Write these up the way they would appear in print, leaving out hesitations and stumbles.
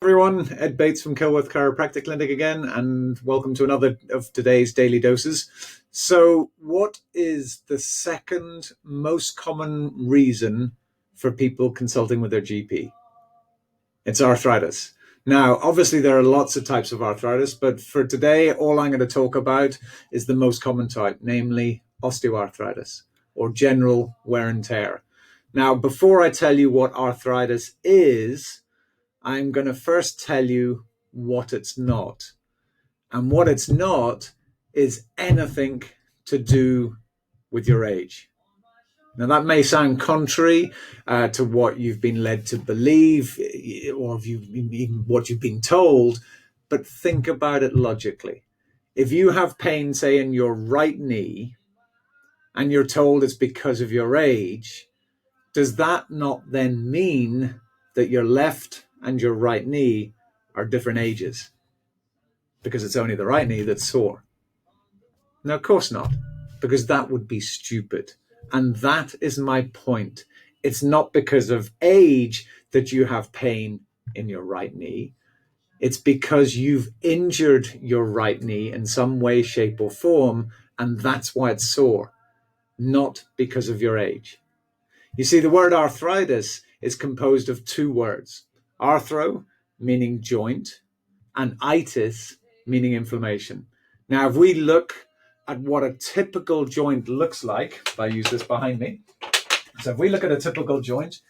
everyone, Ed Bates from Kilworth Chiropractic Clinic again, and welcome to another of today's Daily Doses. So what is the second most common reason for people consulting with their GP? It's arthritis. Now, obviously there are lots of types of arthritis, but for today, all I'm going to talk about is the most common type, namely osteoarthritis or general wear and tear. Now, before I tell you what arthritis is, I'm going to first tell you what it's not. And what it's not is anything to do with your age. Now, that may sound contrary to what you've been led to believe or even what you've been told, but think about it logically. If you have pain, say, in your right knee, and you're told it's because of your age, does that not then mean that your left and your right knee are different ages because it's only the right knee that's sore? No, of course not, because that would be stupid. And that is my point. It's not because of age that you have pain in your right knee. It's because you've injured your right knee in some way, shape, or form, and that's why it's sore, not because of your age. You see, the word arthritis is composed of two words: arthro, meaning joint, and itis, meaning inflammation. Now, if we look at what a typical joint looks like, if I use this behind me. So if we look at a typical joint,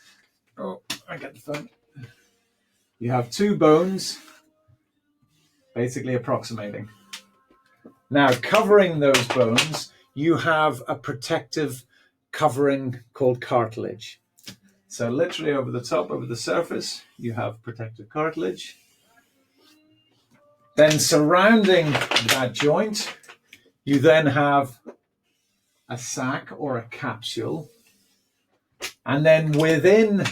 I get the phone. You have two bones, basically approximating. Now, covering those bones, you have a protective covering called cartilage. So literally over the top, over the surface, you have protective cartilage. Then surrounding that joint, you then have a sac or a capsule. And then within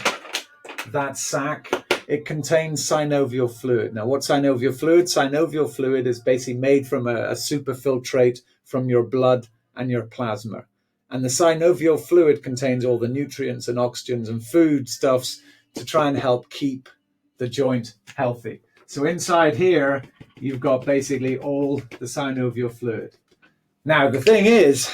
that sac, it contains synovial fluid. Now, what's synovial fluid? Synovial fluid is basically made from a superfiltrate from your blood and your plasma. And the synovial fluid contains all the nutrients and oxygens and foodstuffs to try and help keep the joint healthy. So inside here, you've got basically all the synovial fluid. Now, the thing is,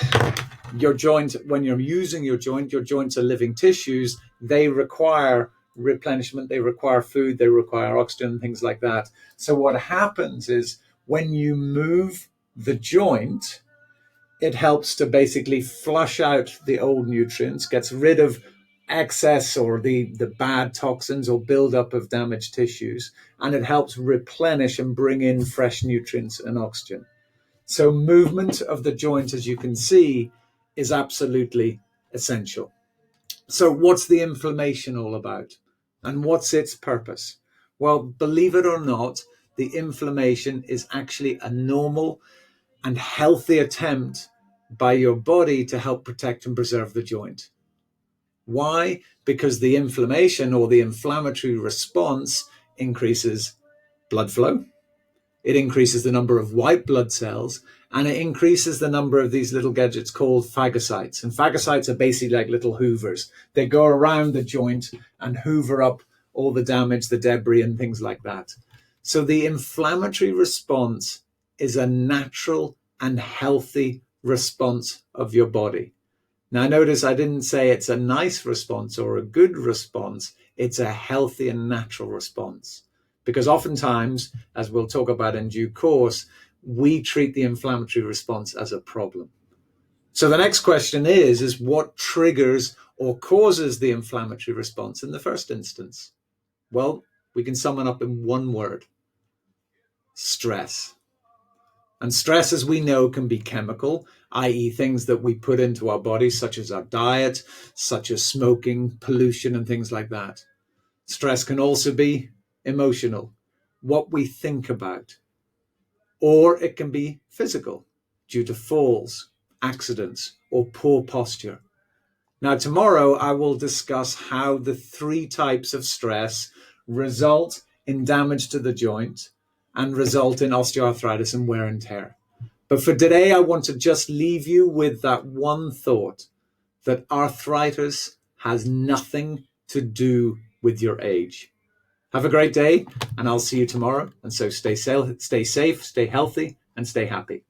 your joint, when you're using your joints are living tissues. They require replenishment, they require food, they require oxygen, things like that. So what happens is when you move the joint, it helps to basically flush out the old nutrients, gets rid of excess or the bad toxins or buildup of damaged tissues, and it helps replenish and bring in fresh nutrients and oxygen. So movement of the joint, as you can see, is absolutely essential. So what's the inflammation all about? And what's its purpose? Well, believe it or not, the inflammation is actually a normal and healthy attempt by your body to help protect and preserve the joint. Why? Because the inflammation or the inflammatory response increases blood flow. It increases the number of white blood cells, and it increases the number of these little gadgets called phagocytes. And phagocytes are basically like little hoovers. They go around the joint and hoover up all the damage, the debris, and things like that. So the inflammatory response is a natural and healthy response of your body. Now, notice I didn't say it's a nice response or a good response. It's a healthy and natural response. Because oftentimes, as we'll talk about in due course, we treat the inflammatory response as a problem. So the next question is what triggers or causes the inflammatory response in the first instance? Well, we can sum it up in one word: stress. And stress, as we know, can be chemical, i.e. things that we put into our bodies, such as our diet, such as smoking, pollution, and things like that. Stress can also be emotional, what we think about. Or it can be physical, due to falls, accidents, or poor posture. Now, tomorrow I will discuss how the three types of stress result in damage to the joint and result in osteoarthritis and wear and tear. But for today, I want to just leave you with that one thought, that arthritis has nothing to do with your age. Have a great day, and I'll see you tomorrow. And so stay safe, stay healthy, and stay happy.